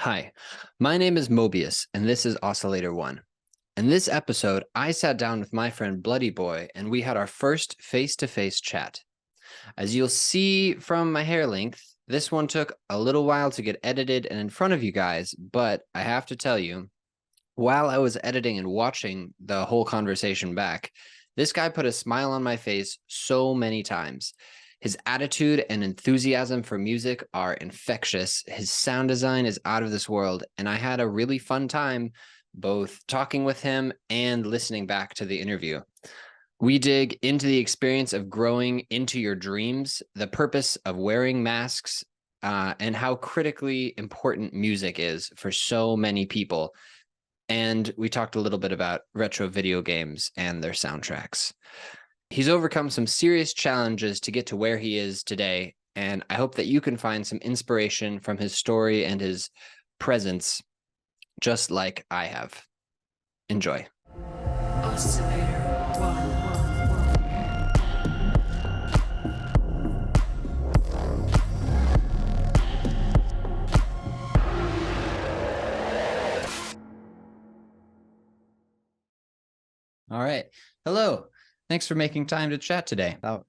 Hi, my name is Mobiius, and this is Oscillator One. In this episode, I sat down with my friend Bloody Boy, and we had our first face-to-face chat. As you'll see from my hair length, this one took a little while to get edited and in front of you guys, but I have to tell you, while I was editing and watching the whole conversation back, this guy put a smile on my face so many times. His attitude and enthusiasm for music are infectious. His sound design is out of this world, and I had a really fun time both talking with him and listening back to the interview. We dig into the experience of growing into your dreams, the purpose of wearing masks, and how critically important music is for so many people. And we talked a little bit about retro video games and their soundtracks. He's overcome some serious challenges to get to where he is today, and I hope that you can find some inspiration from his story and his presence, just like I have. Enjoy. Oscillator One. All right. Hello. Thanks for making time to chat today. Oh,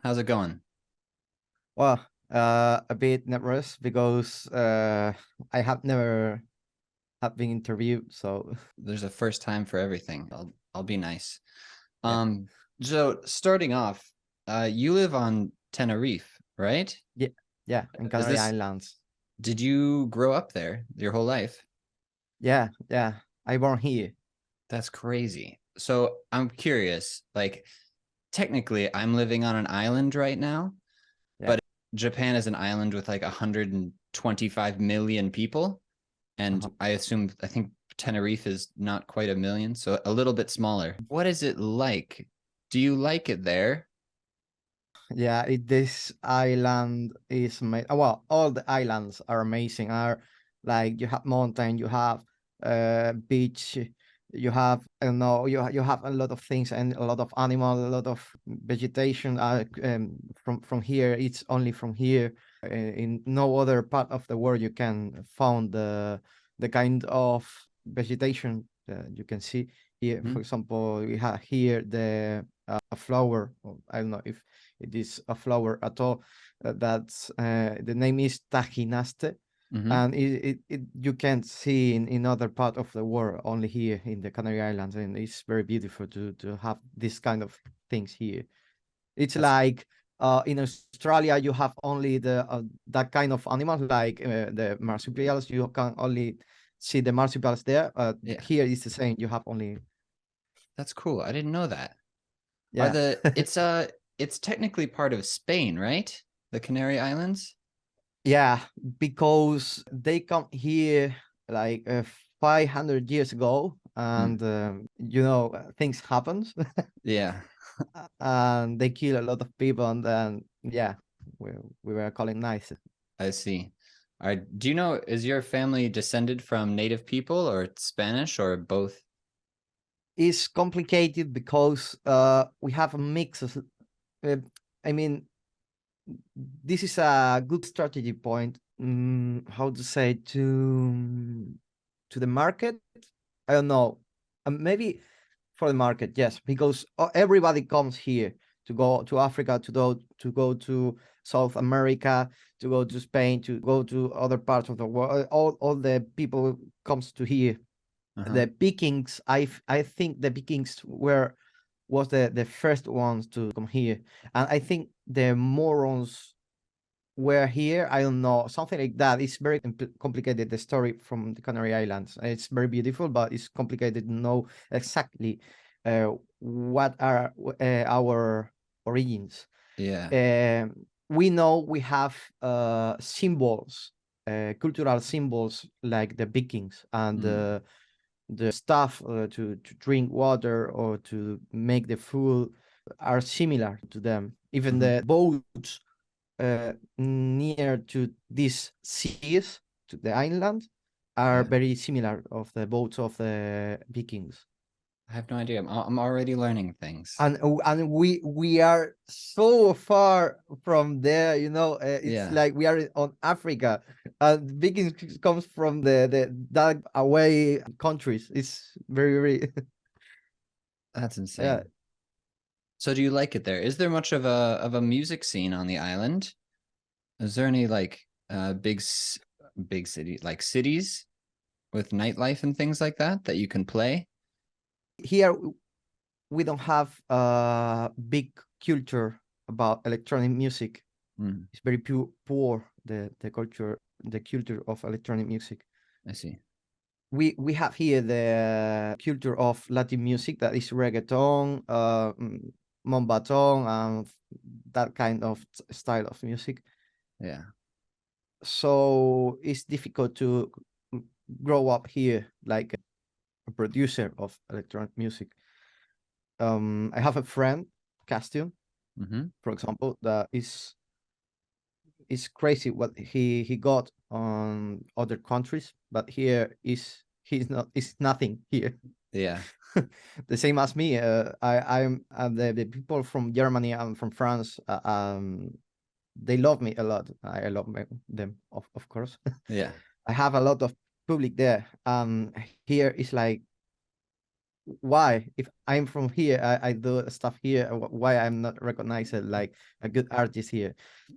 How's it going? well, a bit nervous because I have never have been interviewed, so There's a first time for everything. I'll be nice. Yeah. So starting off, you live on Tenerife, right? yeah, in Is Canary this- Islands. Did you grow up there your whole life? Yeah, I born here. That's crazy. So I'm curious, like technically I'm living on an island right now, Yeah. but Japan is an island with like 125 million people. And I think Tenerife is not quite a million, so a little bit smaller. What is it like? Do you like it there? Yeah, this island is well, all the islands are amazing. Are like you have mountain, you have beach, you have I don't know, you have a lot of things and a lot of animal, a lot of vegetation. From here, it's only from here. In no other part of the world you can find the kind of vegetation you can see here. Mhm. For example, we have here the a flower. I don't know if it is a flower at all. That's the name is Tajinaste, Mhm. and it you can't see in other part of the world, only here in the Canary Islands, and it's very beautiful to have this kind of things here. It's That's- like in Australia you have only the that kind of animals like the marsupials. You can only see the marsupials there. Yeah. Here it's the same. You have only That's cool. I didn't know that. yeah. It's technically part of Spain, right? The Canary Islands? Yeah, because they come here like 500 years ago, and things happens, Yeah, and they kill a lot of people, and then yeah, we were colonized. I see. All right. Do you know, is your family descended from native people or Spanish or both? It's complicated because we have a mix of. Uh, I mean, this is a good strategy point. How to say to the market? I don't know. Maybe for the market, yes, because everybody comes here to go to Africa, to go to South America, to go to Spain, to go to other parts of the world. All the people comes to here. Uh-huh. The Vikings, I think the Vikings was the first ones to come here, and I think the Morons were here. I don't know, something like that. It's very complicated, the story from the Canary Islands. It's very beautiful, but it's complicated to know exactly what are our origins. Yeah. We know we have symbols, cultural symbols like the Vikings and the stuff to drink water or to make the food are similar to them. Even the boats near to these seas, to the island, are Yeah. very similar of the boats of the Vikings. I have no idea. I'm already learning things. And we are so far from there, you know. It's Yeah, like we are on Africa, and Vikings comes from the that away countries. It's very very that's yeah. insane. So do you like it there? Is there much of a music scene on the island? Is there any like big city like cities with nightlife and things like that you can play? Here we don't have a big culture about electronic music. Mm, It's very poor, the culture, the culture of electronic music. I see. We have here the culture of Latin music, that is reggaeton, mombaton, and that kind of style of music. Yeah. So it's difficult to grow up here like a producer of electronic music. I have a friend, Castion, Mm-hmm. for example, that is crazy what he got on other countries, but here is nothing here. Yeah. The same as me. I'm the people from Germany and from France. They love me a lot. I love them, of course. Yeah. I have a lot of public there. Here is like, why, if I'm from here, I do stuff here, why I'm not recognized like a good artist here?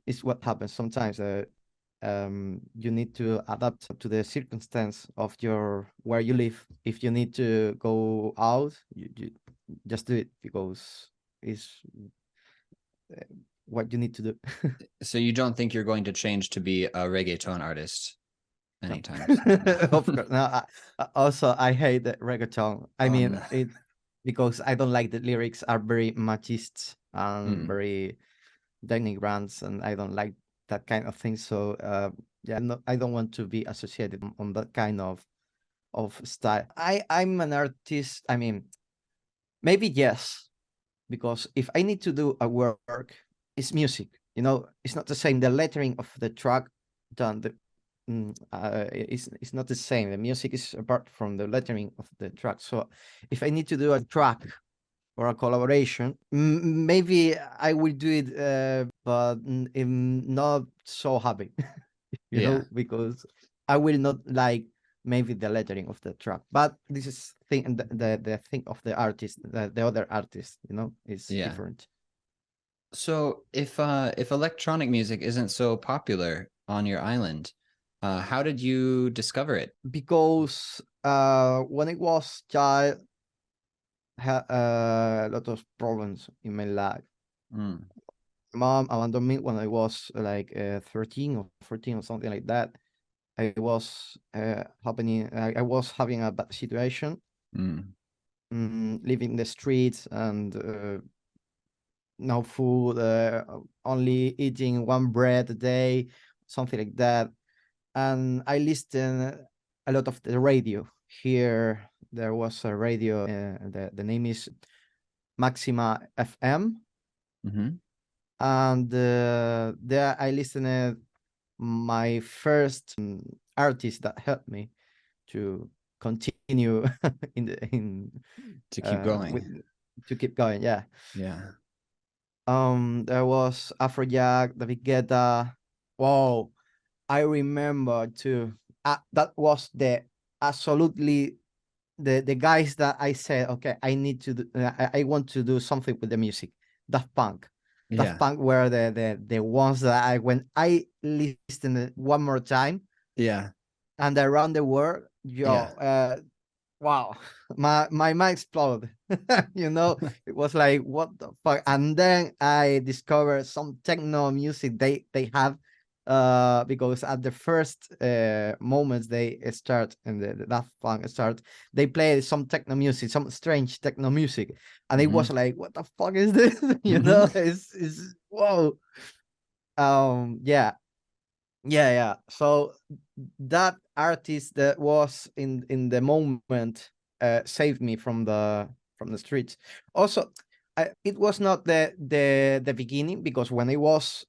Is what happens sometimes. You need to adapt to the circumstance of your where you live. If you need to go out, you just do it, because it's what you need to do. So you don't think you're going to change to be a reggaeton artist No. anytime soon? Of course. No, also I hate the reggaeton. I mean Um, it, because I don't like the lyrics are very machist and mm, very denigrants, and I don't like that kind of thing. So yeah, I don't want to be associated on that kind of style. I'm an artist. I mean, maybe yes, because if I need to do a work, it's music. You know, it's not the same. The lettering of the track done the it's not the same. The music is apart from the lettering of the track. So if I need to do a track or a collaboration, maybe I will do it, but I'm not so happy, you yeah. know, because I will not like maybe the lettering of the track. But this is thing the thing of the artist, the other artist, you know, is Yeah. different. So if electronic music isn't so popular on your island, how did you discover it? Because when I was child, had a lot of problems in my life. Mm, Mom abandoned me when I was like 13 or 14 or something like that. I was I was having a bad situation, mm, living in the streets, and no food, only eating one bread a day, something like that. And I listened a lot of the radio. Here there was a radio. The name is Maxima FM, hmm. and there I listened my first artist that helped me to continue in To keep going. with to keep going. Yeah. Yeah. There was Afrojack, David Guetta. Wow, I remember too. That was the absolutely the guys that I said, okay, I need to do, I want to do something with the music. Daft Punk. Daft Yeah. Punk were the ones that when I listened it one more time, Yeah. and around the world, Yeah. yo, wow, my mind exploded. You know, it was like, what the fuck? And then I discovered some techno music they have, because at the first moments they start, and the Daft Punk start, they play some techno music, some strange techno music, and it Hmm. was like, what the fuck is this? You Hmm. know, it's whoa. Yeah, yeah. So that artist that was in the moment saved me from the streets. Also, it was not the beginning, because when I was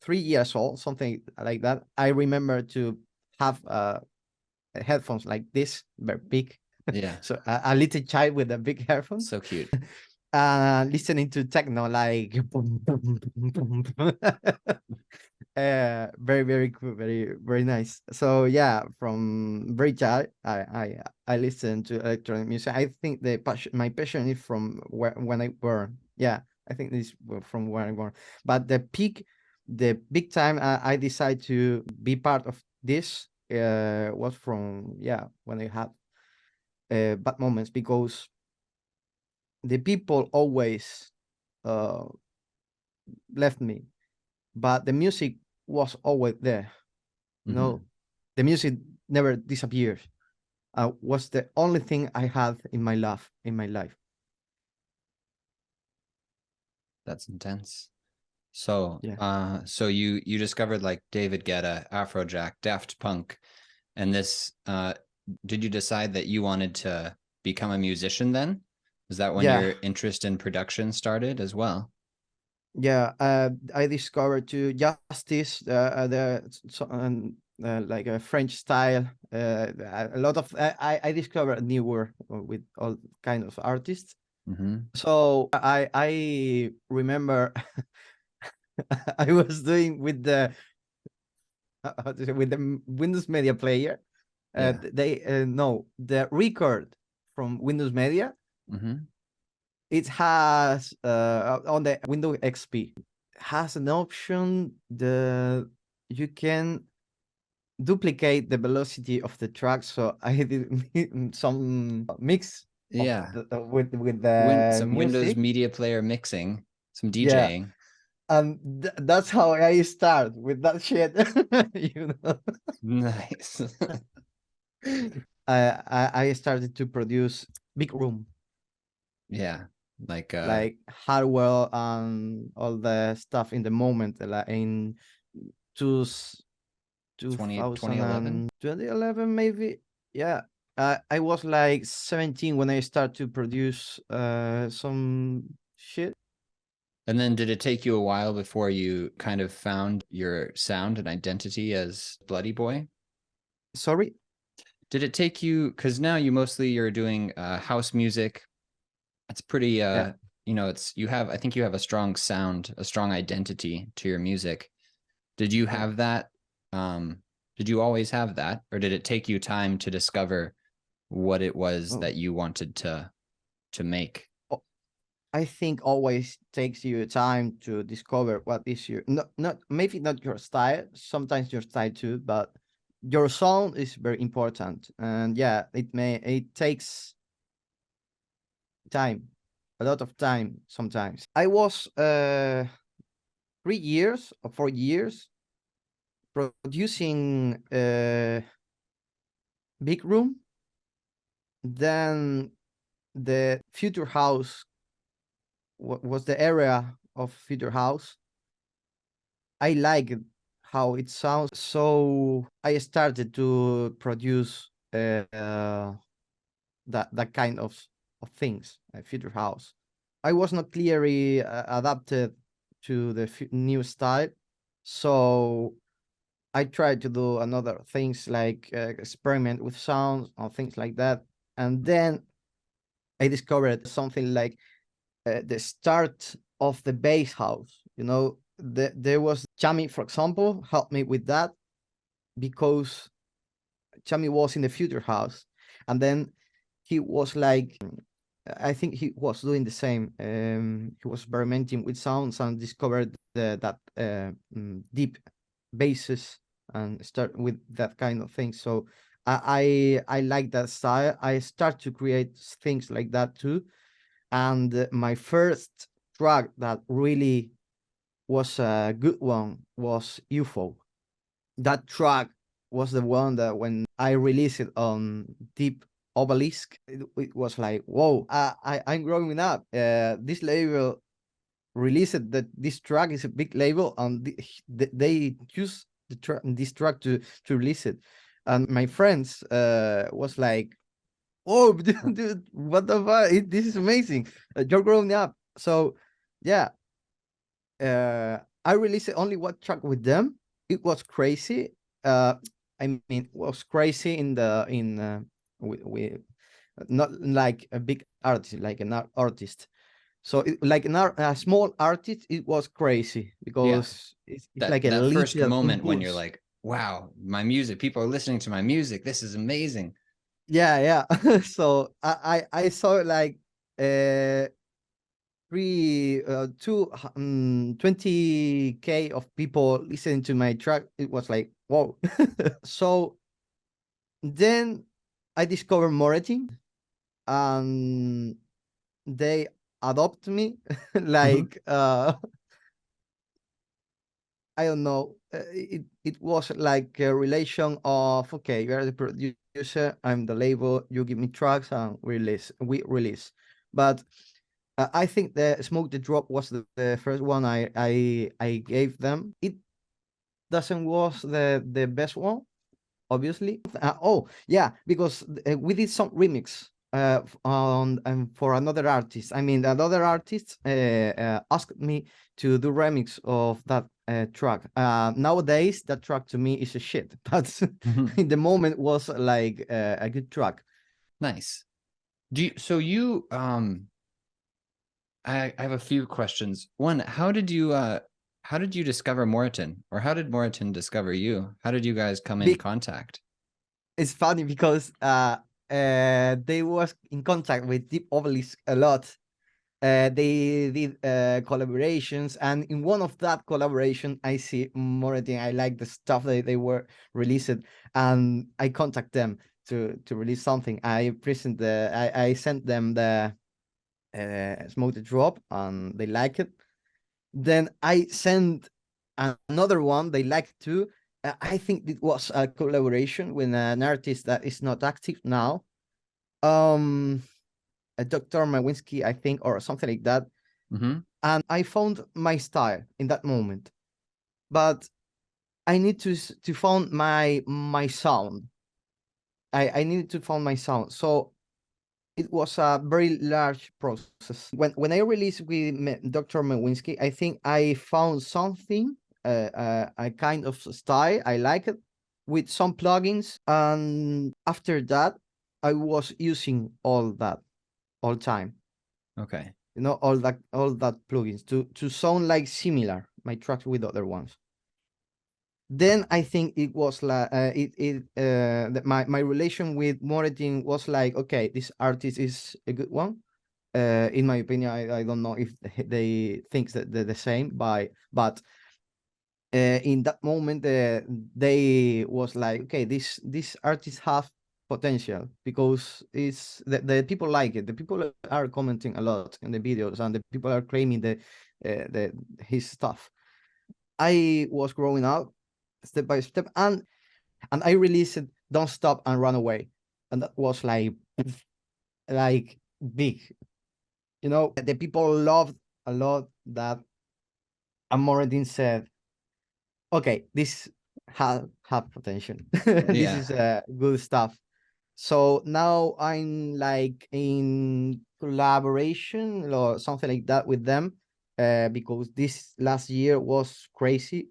3 years old, something like that, I remember to have headphones like this, very big. Yeah. So a little child with a big headphones, So cute. listening to techno like boom, boom, boom, boom, boom. Very very cool, very very nice. So yeah, from very child I listen to electronic music. I think my passion is from when I born. Yeah, I think this from when I born. But the big time I decided to be part of this was from, yeah, when I had bad moments, because the people always uh left me, but the music was always there. You Mhm. know, the music never disappears. Was the only thing I had in my life. That's intense. So, Yeah, so you discovered like David Guetta, Afrojack, Daft Punk, and this. Did you decide that you wanted to become a musician then? Is that when yeah, your interest in production started as well? yeah. I discovered to Justice, like a French style. A lot of I discovered a new world with all kind of artists. Mm-hmm. So I remember I was doing with the how to say, with the Windows Media Player. Yeah. They no, the record from Windows Media. Mm-hmm. It has on the Windows XP has an option the you can duplicate the velocity of the track. So I did some mix of Yeah. with the Some Windows music. Media Player mixing, some Yeah, DJing. and that's how I start with that shit. you know, Nice. I started to produce big room, Yeah. Like like hardware and all the stuff in the moment, like in two, 2011. 2011 maybe. Yeah, I was like 17 when I started to produce some shit. And then did it take you a while before you kind of found your sound and identity as Bloody Boy? Sorry. Did it take you, because now you're doing house music. It's pretty Yeah. it's you have, I think you have a strong sound, a strong identity to your music. Did you Yeah. have that? Did you always have that, or did it take you time to discover what it was Oh. that you wanted to make? Oh, I think always takes you time to discover what is your not maybe not your style, sometimes your style too, but your sound is very important. And yeah, it takes time, a lot of time sometimes. I was 3 years or 4 years producing big room. Then the future house was the area of future house. I liked how it sounds, so I started to produce that kind of things, future house. I was not clearly adapted to the new style, so I tried to do another things like experiment with sounds or things like that, and then I discovered something like the start of the bass house. There was Chami, for example, helped me with that, because Chami was in the future house, and then he was like, I think he was doing the same. He was experimenting with sounds and discovered that deep basses and start with that kind of thing. So I like that style. I start to create things like that too. And my first track that really was a good one was UFO. That track was the one that when I released it on Deep Obelisk, it was like, whoa, I'm growing up. This label released that this track is a big label, and they choose this track to release it. And my friends was like, oh, dude, what the fuck? This is amazing. You're growing up. So, yeah, I released only one track with them. It was crazy. Uh, I mean, it was crazy in the in with not like a big artist, like an artist. So like a small artist, it was crazy Yeah. because it's That like a that first little moment when you're impulse. like, wow, my music, people are listening to my music. This is amazing. Yeah, yeah. So I saw like uh three two 20K of people listening to my track. It was like whoa. So then I discovered Moretti, and they adopt me Mhm. like I don't know. It was like a relation of okay, you're the producer, I'm the label. You give me tracks and we release. But I think the Smoke the Drop was the first one I gave them. It doesn't was the best one, obviously. Oh yeah, because we did some remix on for another artist. I mean, another artist asked me to do remix of that track. Nowadays, that track to me is a shit, but Mhm. in the moment was like a good track. Nice. I have a few questions. One, how did you discover Moriton? Or how did Moriton discover you? How did you guys come in Be- contact? it's funny because they was in contact with Deep Obelisk a lot. They did collaborations, and in one of that collaboration, I see Moretti. I like the stuff that they were released, and I contact them to release something. I sent them the Smoke the Drop, and they like it. Then I sent another one they like too. I think it was a collaboration with an artist that is not active now. Um, a Dr. Mawinski, I think, or something like that. Hmm. And I found my style in that moment. But I need to find my sound. I needed to find my sound. So it was a very large process. When I released with Dr. Mawinski, I think I found something, a kind of style I like it with some plugins, and after that, I was using all that all time. Okay. All that plugins to sound like similar my tracks with other ones. Then I think it was like my relation with Moretin was like, okay, this artist is a good one. In my opinion, I don't know if they think that they're the same, but in that moment they was like, okay, this artist have potential because the people like it. The people are commenting a lot in the videos, and the people are claiming the his stuff. I was growing up step by step, and I released Don't Stop and Run Away, and that was like big. The people loved a lot that Amoredin said, okay, this have potential. This Yeah. is good stuff. So now I'm like in collaboration or something like that with them, because this last year was crazy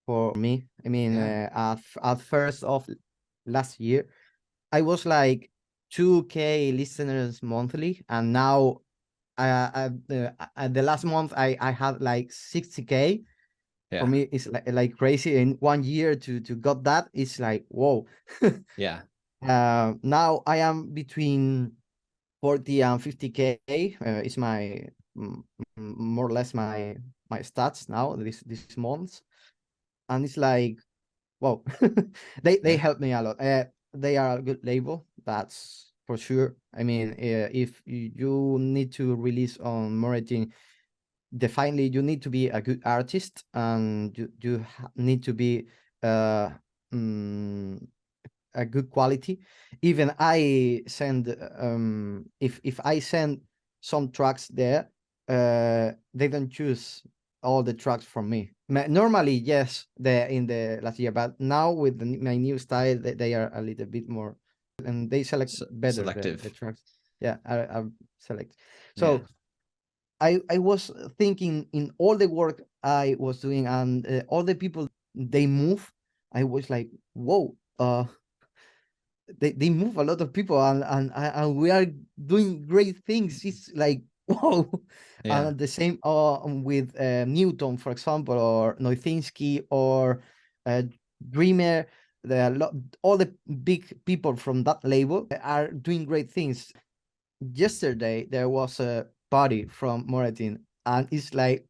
for me. I mean, Yeah. at first of last year, I was like 2K listeners monthly, and now at the last month I had like 60K. For Yeah. me, it's like crazy. In 1 year to got that, it's like whoa. Yeah. Now I am between 40 and 50K. Is my more or less my stats now this month, and it's like whoa. They Yeah. help me a lot. They are a good label, that's for sure. I mean, if you need to release on Moretin, definitely you need to be a good artist, and you need to be uh mm, a good quality. Even I send if I send some tracks there, they don't choose all the tracks from me. Normally, yes, they in the last year, but now with my new style, they are a little bit more, and they select better the Selective. tracks. Yeah, I select. Yeah. So I was thinking in all the work I was doing, and all the people they move. I was like, whoa, they move a lot of people, and we are doing great things. It's like wow. Yeah. And the same with Newton, for example, or Noithinsky, or uh, Dreamer. All the big people from that label are doing great things. Yesterday there was a party from Moratin, and it's like,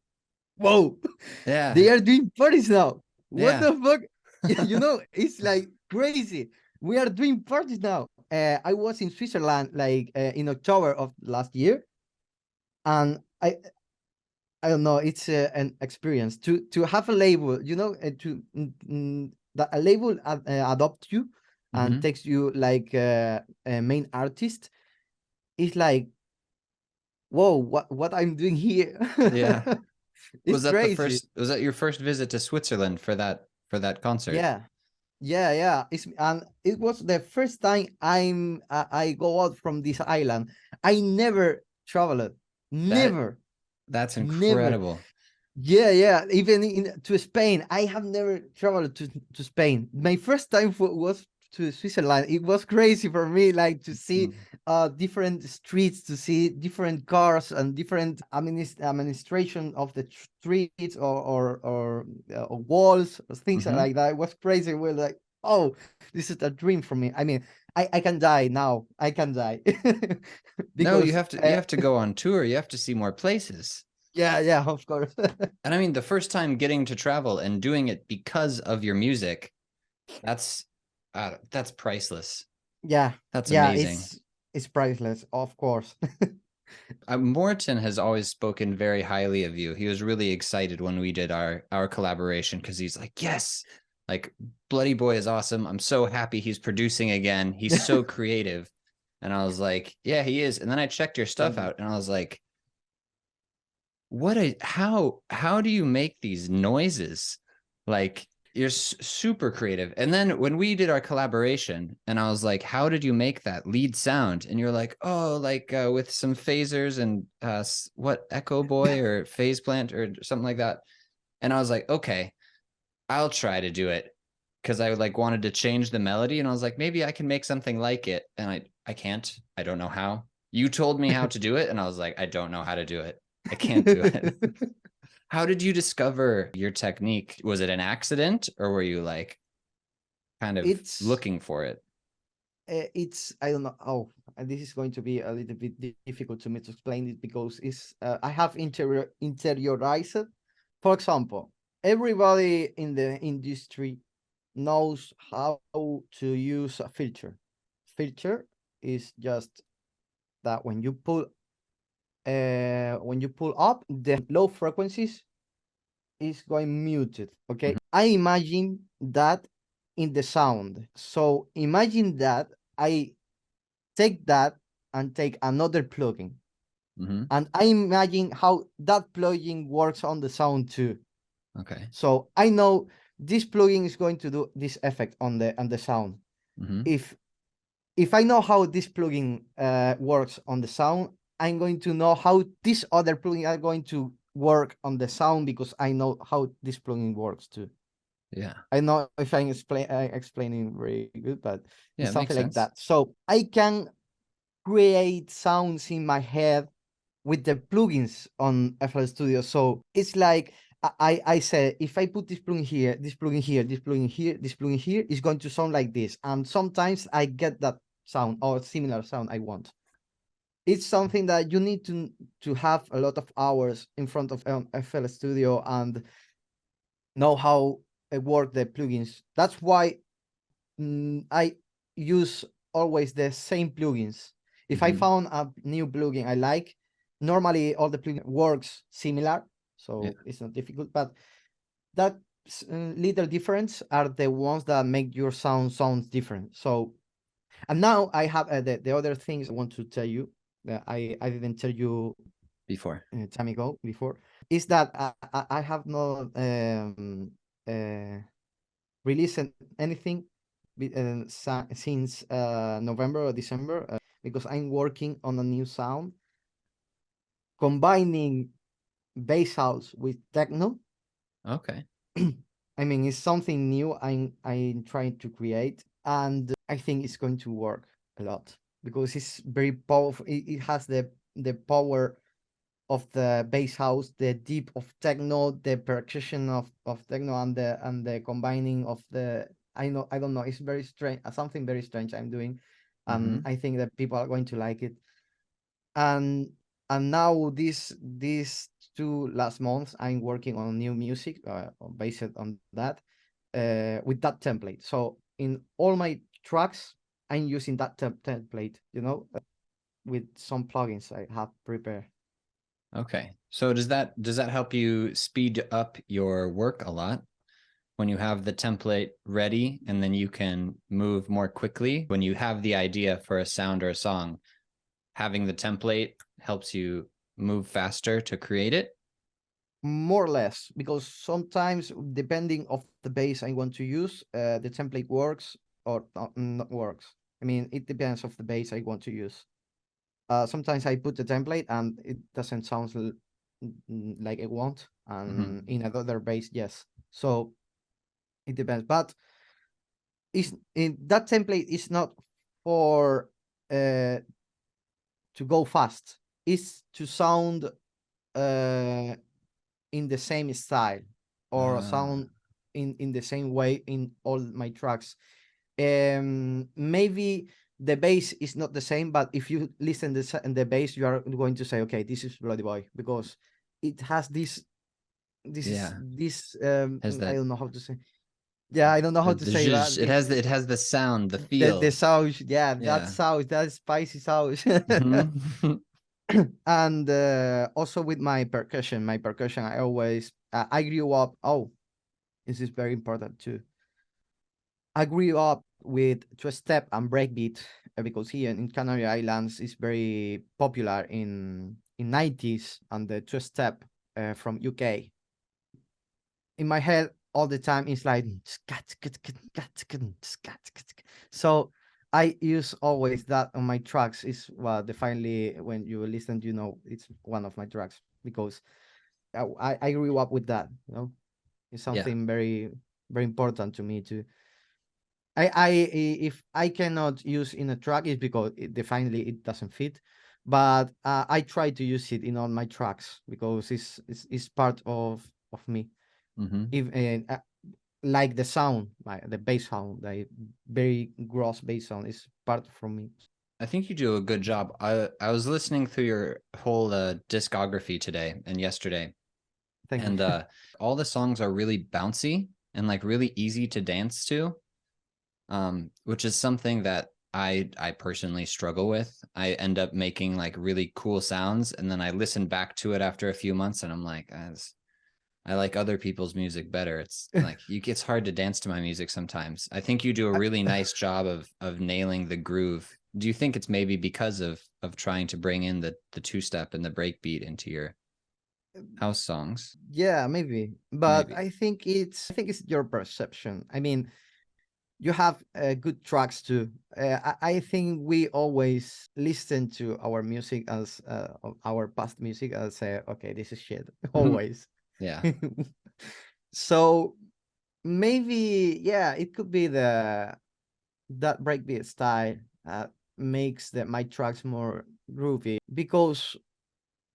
whoa, they Yeah. are doing parties now. What Yeah. the fuck? It's like crazy. We are doing parties now. I was in Switzerland like in October of last year, and I don't know. It's an experience to have a label, that a label adopt you and Hmm. takes you like a main artist. It's like, whoa, what I'm doing here? Yeah. It's crazy. Was that your first visit to Switzerland for that concert? Yeah. Yeah. And it was the first time I go out from this island. I never traveled. That Never. that's Never. incredible. Yeah. Even to Spain. I have never traveled to Spain. My first time was to Switzerland. It was crazy for me, like to see Mm. different streets, to see different cars and different administration of the streets, or walls, or things Hmm. like that. It was crazy. We're like, oh, this is a dream for me. I mean, I can die now. I can die. No, Because you have to go on tour. You have to see more places. yeah, of course. And I mean, the first time getting to travel and doing it because of your music, that's that's priceless. Yeah, That's yeah, amazing. it's priceless, of course. Morton has always spoken very highly of you. He was really excited when we did our collaboration because he's like, yes, like Bloody Boy is awesome. I'm so happy he's producing again. He's so creative. And I was like, yeah, he is. And then I checked your stuff Thank you. out and I was like, how do you make these noises? Like you're super creative. And then when we did our collaboration and I was like, how did you make that lead sound? And you're like, oh, like with some phasers and what Echo Boy or Phase Plant or something like that. And I was like, okay, I'll try to do it because I like wanted to change the melody and I was like, maybe I can make something like it. And I can't. I don't know how. You told me how to do it and I was like, I don't know how to do it. I can't do it. How did you discover your technique? Was it an accident or were you like kind of It's looking for it? it's I don't know. Oh, and this is going to be a little bit difficult to me to explain it, because it's I have interiorized. For example, everybody in the industry knows how to use a filter. Filter is just that when you pull up the low frequencies is going muted. Okay, Mhm. I imagine that in the sound. So imagine that I take that and take another plugin, Mhm. and I imagine how that plugin works on the sound too. Okay. So I know this plugin is going to do this effect on the sound. Mhm. If if I know how this plugin works on the sound, I'm going to know how this other plugin are going to work on the sound, because I know how this plugin works too. Yeah. I know if I'm explaining very good, but Yeah, it's it makes something like sense. that. So I can create sounds in my head with the plugins on FL Studio. So it's like I say, if I put this plugin here, this plugin here, this plugin here, this plugin here, it's going to sound like this. And sometimes I get that sound or similar sound I want. It's something that you need to have a lot of hours in front of FL Studio and know how work the plugins. That's why I use always the same plugins. If I Mhm. found a new plugin I like, normally all the plugin works similar, Yeah. so it's not difficult. But that little difference are the ones that make your sounds different. So, and now I have the other things I want to tell you that I didn't tell you Before. time ago before, is that I have not uh, released anything since November or December, because I'm working on a new sound combining bass house with techno. Okay. I mean, it's something new I'm trying to create, and I think it's going to work a lot because it's very powerful. It has the power of the bass house, the deep of techno, the percussion of techno, and the combining of the I don't know. It's very strange, something very strange I'm doing, and Hmm. I think that people are going to like it. And now these 2 last months, I'm working on new music based on that with that template. So in all my tracks, I'm using that template. With some plugins I have prepared. Okay. So does that help you speed up your work a lot when you have the template ready and then you can move more quickly when you have the idea for a sound or a song? Having the template helps you move faster to create it. More or less, because sometimes depending of the base I want to use, the template works or not works. I mean, it depends of the base I want to use. Sometimes I put the template and it doesn't sound like it want, and Hmm. in another base, yes. So it depends, but it's in that template is not for to go fast. It's to sound uh in the same style or Ah, sound in the same way in all my tracks. Maybe the bass is not the same, but if you listen the bass, you are going to say, okay, this is Bloody Boy, because it has yeah. Has I that don't know how to say. Yeah, I don't know how to the say, but zhuzh, it has the sound, the the feel. sound, yeah, that Yeah. sound, that spicy sound. Hmm. And also with my percussion, I always I grew up. Oh, this is very important too. I grew up with two-step and breakbeat because here in Canary Islands is very popular in 90s, and the two-step from UK. In my head all the time it's like scat, scat, scat, scat, scat, scat, scat, scat. So I use always that on my tracks. Is well, definitely when you listen, it's one of my tracks because I grew up with that. It's Yeah. something very very important to me too. If I cannot use in a track, it's because definitely it doesn't fit. But I try to use it in all my tracks because it's part of me. Hmm. Even like the sound, like the bass sound, the very gross bass sound is part from me. I think you do a good job. I was listening through your whole discography today and yesterday, Thank you. and all the songs are really bouncy and like really easy to dance to, which is something that I personally struggle with. I end up making like really cool sounds, and then I listen back to it after a few months, and I'm like, I like other people's music better. It's like it's hard to dance to my music sometimes. I think you do a really nice job of nailing the groove. Do you think it's maybe because of trying to bring in the two step and the breakbeat into your house songs? Yeah, maybe, but Maybe. I think it's your perception. I mean, you have good tracks too. I think we always listen to our music as our past music as say, okay, this is shit. Always. Yeah. So maybe, yeah, it could be the that breakbeat style makes my tracks more groovy because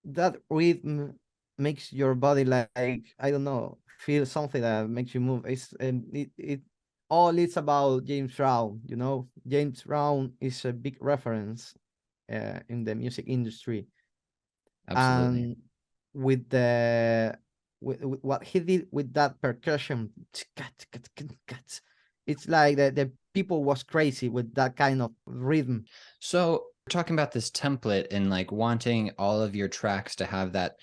that rhythm makes your body like I don't know, feel something that makes you move. It all it's about James Brown. James Brown is a big reference in the music industry, Absolutely. and with the with what he did with that percussion, it's like the people was crazy with that kind of rhythm. So we're talking about this template and like wanting all of your tracks to have that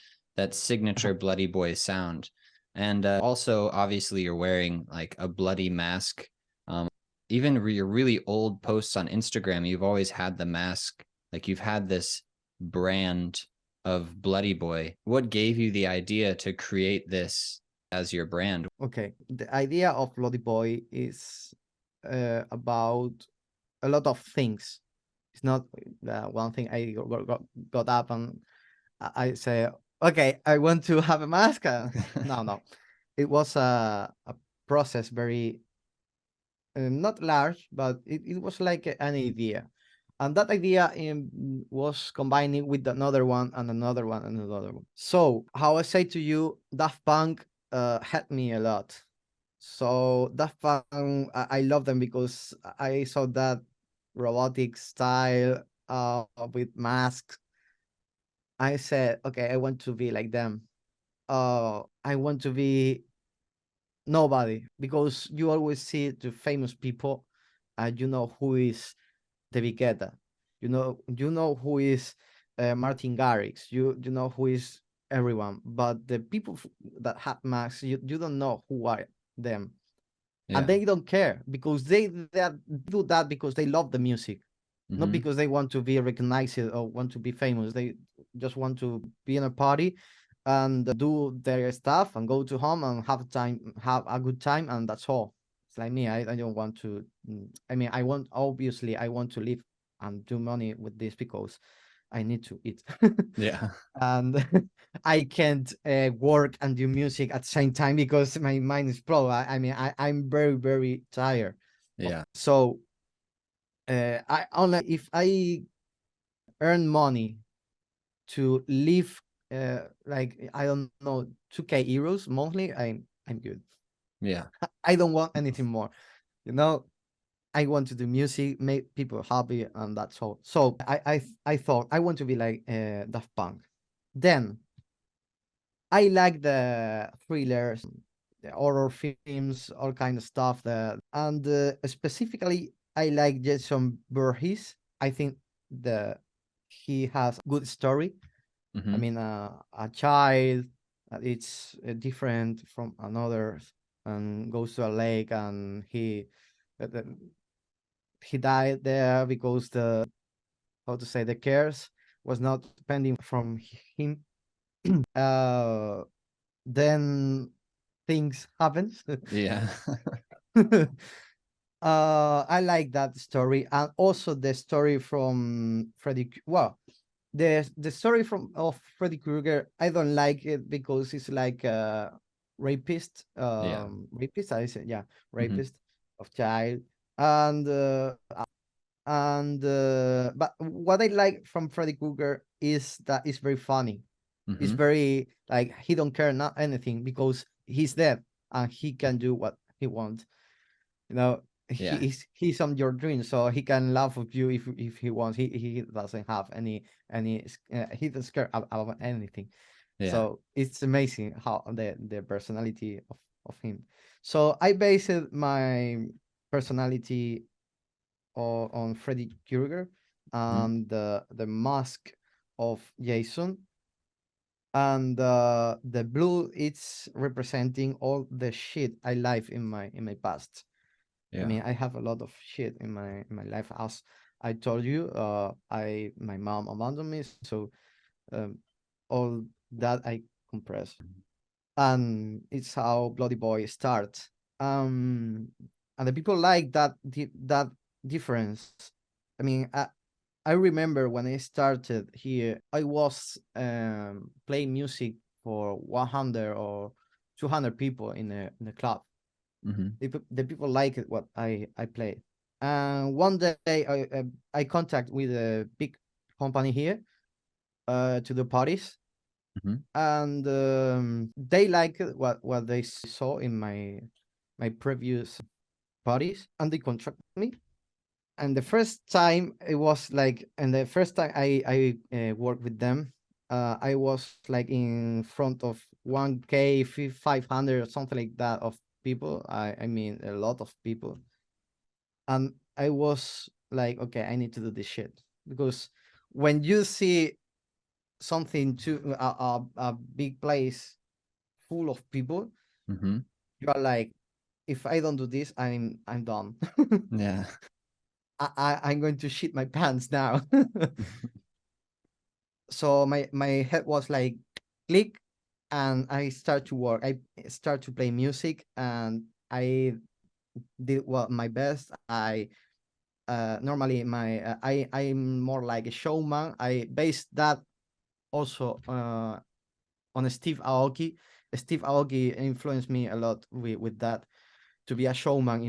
signature Bloody Boy sound. And also, obviously, you're wearing like a bloody mask. Um, Even your really old posts on Instagram, you've always had the mask. Like you've had this brand of Bloody Boy. What gave you the idea to create this as your brand? Okay, the idea of Bloody Boy is about a lot of things. It's not one thing I got up and I say, okay, I want to have a mask. No, no. It was a process very not large, but it was like an idea. And that idea was combining with another one and another one and another one. So, how I say to you, Daft Punk helped me a lot. So, Daft Punk, I love them because I saw that robotic style with masks. I said, okay, I want to be like them. I want to be nobody, because you always see the famous people, and you know who is David Guetta, you know who is Martin Garrix, you know who is everyone, but the people that have masks, you don't know who are them, and Yeah. they don't care because they do that because they love the music, not Hmm. because they want to be recognized or want to be famous. They just want to be in a party and do their stuff and go to home and have a good time, and that's all. It's like me. I don't want to. I mean, I want to live and do money with this because I need to eat. Yeah. And I can't work and do music at the same time because my mind is blown. I mean, I'm very, very tired. Yeah. So I only if I earn money to live like I don't know 2K euros monthly, I'm good. Yeah. I don't want anything more. You know, I want to do music, make people happy, and that's all. So I thought I want to be like Daft Punk. Then I like the thrillers, the horror films, all kind of stuff. And specifically, I like Jason Voorhees. I think the he has good story. I Hmm. mean, a child that it's different from another, and goes to a lake, and he died there because the how to say the cares was not depending from him. uh, then things happens. Yeah. I like that story, and also the story from well, the story from of Freddy Krueger. I don't like it because it's like a rapist. Yeah. Rapist. I said, yeah, Hmm. rapist of child, and but what I like from Freddy Krueger is that it's very funny. It's Hmm. very like he don't care not anything because he's dead and he can do what he wants. You know, Yeah. he's on your dream, so he can laugh with you if he wants. He doesn't have he doesn't care about anything. Yeah. So it's amazing how the personality of him. So I based my personality on Freddy Krueger Hmm. and the mask of Jason, and the blue it's representing all the shit I live in my past. I Yeah. mean, I have a lot of shit in my life. As I told you, I my mom abandoned me, so um, all that I compress, and it's how Bloody Boy starts. And the people like that difference. I mean, I remember when I started here, I was playing music for 100 or 200 people in the club. Hmm. The people like it what I play. And one day I contact with a big company here to the parties, Hmm. and they like what they saw in my previous parties, and they contract me. And the first time it was like, and the first time I worked with them, I was like in front of 1K 500 or something like that of people. I mean a lot of people, and I was like, okay, I need to do this shit because when you see something to a big place full of people, Hmm. you are like, if I don't do this, I'm done. Yeah. I'm going to shit my pants now. So my head was like click, and I start to work. I start to play music, and I did well my best. I normally I'm more like a showman. I based that also on Steve Aoki. Steve Aoki influenced me a lot with that, to be a showman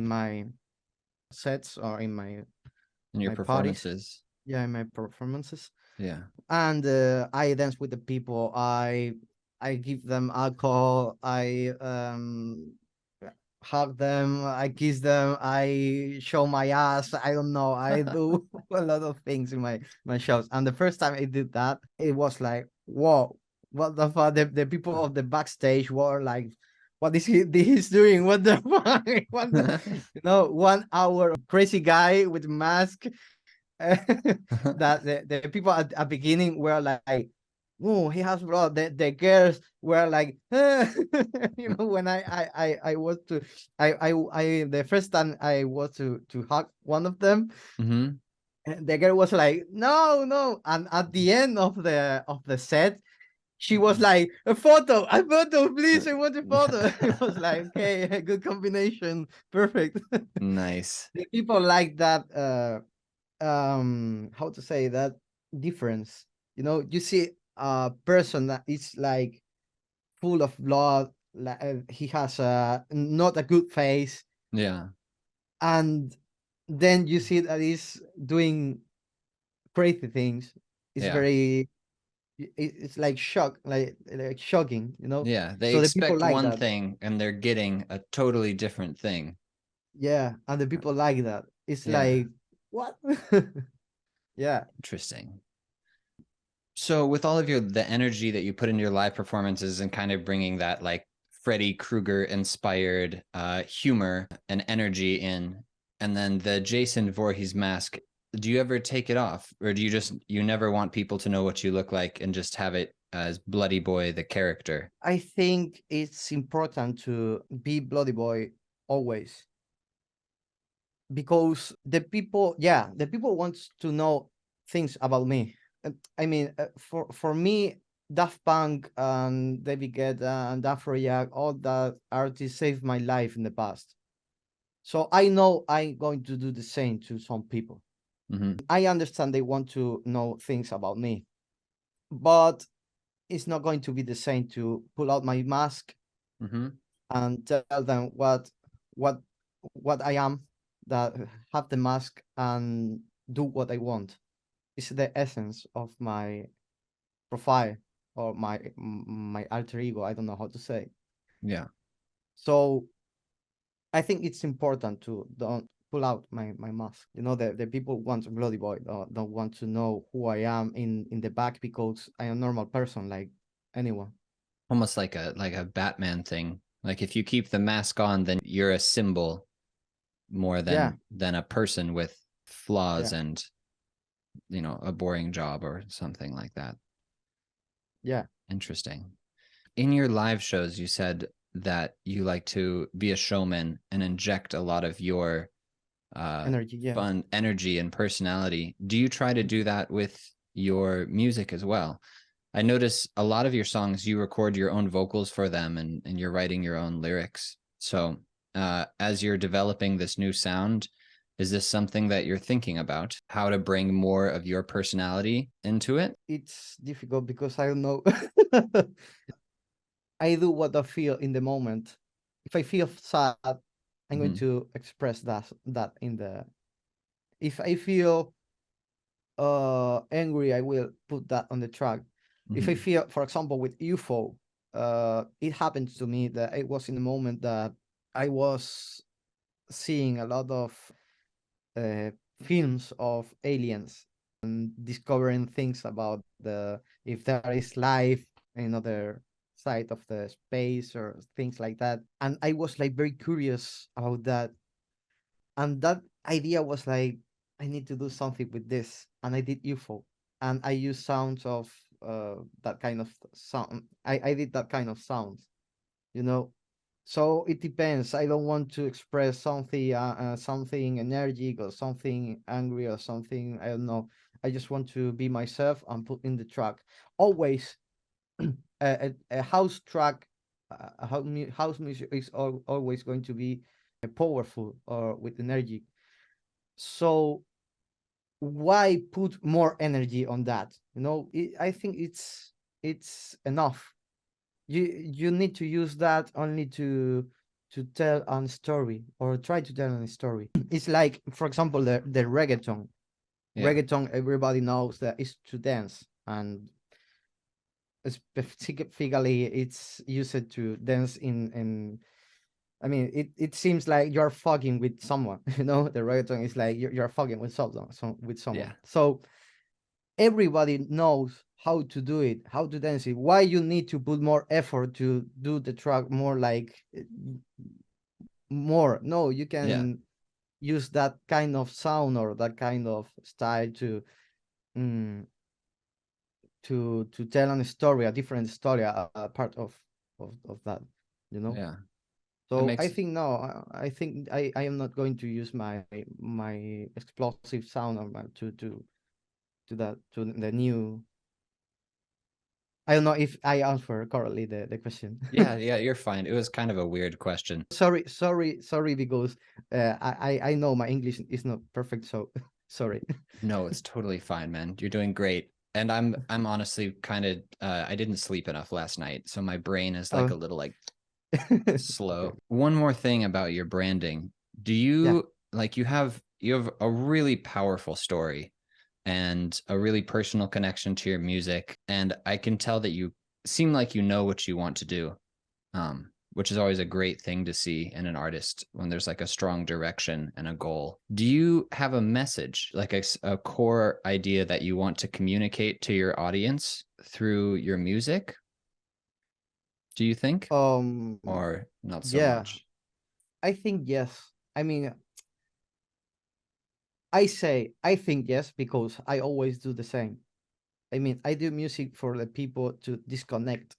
sets or in In your my parties. performances. Yeah, in my performances. Yeah. And I dance with the people. I give them alcohol. I hug them. I kiss them. I show my ass. I don't know. I do a lot of things in my shows. And the first time I did that, it was like, whoa, what the fuck? The people of the backstage were like, what is he's doing? What the fuck? What the, 1 hour of crazy guy with mask. That the people at beginning were like, oh, he has blood. The girls were like, when I was to I the first time I was to hug one of them, Mm-hmm. the girl was like, no, no. And at the end of the set, she was like, a photo, please, I want a photo. It was like, okay, a good combination, perfect. Nice. The people like that how to say that difference. You see a person that is like full of blood, like he has a not a good face, Yeah. and then you see that he's doing crazy things. It's Yeah. very it's like like shocking. Yeah. They So the people expect like one that. thing and they're getting a totally different thing. Yeah, and the people like that. It's Yeah. like, what? Yeah. Interesting. So with all of the energy that you put into your live performances and kind of bringing that like Freddy Krueger inspired humor and energy in, and then the Jason Voorhees mask, do you ever take it off, or do you never want people to know what you look like and just have it as Bloody Boy the character? I think it's important to be Bloody Boy always, because the people want to know things about me. I mean, for me, Daft Punk and David Guetta and Afrojack, all that artists saved my life in the past. So I know I'm going to do the same to some people. Mm-hmm. I understand they want to know things about me, but it's not going to be the same to pull out my mask Mm-hmm. and tell them what what I am, that have the mask and do what I want. It's the essence of my profile or my alter ego. I don't know how to say. Yeah. So I think it's important to don't pull out my mask. The people want Bloody Boy, don't want to know who I am in the back, because I am a normal person like anyone. Almost like a Batman thing. Like if you keep the mask on, then you're a symbol more Yeah, than a person with flaws yeah, and a boring job or something like that. yeah. Interesting. In your live shows, you said that you like to be a showman and inject a lot of your Energy, yeah. fun energy and personality. Do you try to do that with your music as well? I notice a lot of your songs, you record your own vocals for them, and you're writing your own lyrics. So as you're developing this new sound, is this something that you're thinking about? How to bring more of your personality into it? It's difficult because I don't know. I do what I feel in the moment. If I feel sad, I'm going Mm-hmm. to express that in the. If I feel angry, I will put that on the track. If I Mm-hmm. feel, for example, with UFO, it happens to me that it was in the moment that I was seeing a lot of uh, films of aliens and discovering things about the if there is life in another side of the space or things like that. And I was like very curious about that. And that idea was like, I need to do something with this. And I did UFO. And I used sounds of that kind of sound. I did that kind of sounds, you know. So it depends. I don't want to express something energetic or something angry or something. I don't know. I just want to be myself and put in the track. Always, a house track, house music is always going to be powerful or with energy. So why put more energy on that? I think it's enough. You need to use that only to to tell a story or try to tell a story. It's like, for example, the reggaeton. Yeah. Reggaeton, everybody knows that it's to dance, and specifically it's used to dance in I mean, it seems like you're fucking with someone, you know. The reggaeton is like you're fucking with someone, with someone. Yeah. So everybody knows how to do it, how to dance it. Why you need to put more effort to do the track more like more? No, you Yeah. can use that kind of sound or that kind of style mm, to tell a story, a different story, a part of that, you know. Yeah. That So I makes think no, I think I am not going to use my explosive sound or to that to the new. I don't know if I answer correctly the question. yeah, yeah, you're fine. It was kind of a weird question. Sorry, because I know my English is not perfect, so sorry. No, it's totally fine, man. You're doing great. And I'm honestly kind of I didn't sleep enough last night, so my brain is like Oh, a little like okay, slow. One more thing about your branding. Do yeah. you like you have a really powerful story and a really personal connection to your music, and I can tell that you seem like you know what you want to do. Which is always a great thing to see in an artist when there's like a strong direction and a goal. Do you have a message, like a core idea that you want to communicate to your audience through your music? Do you think, Um, or not so yeah, much? I think yes. I mean, I think yes because I always do the same. I mean, I do music for the people to disconnect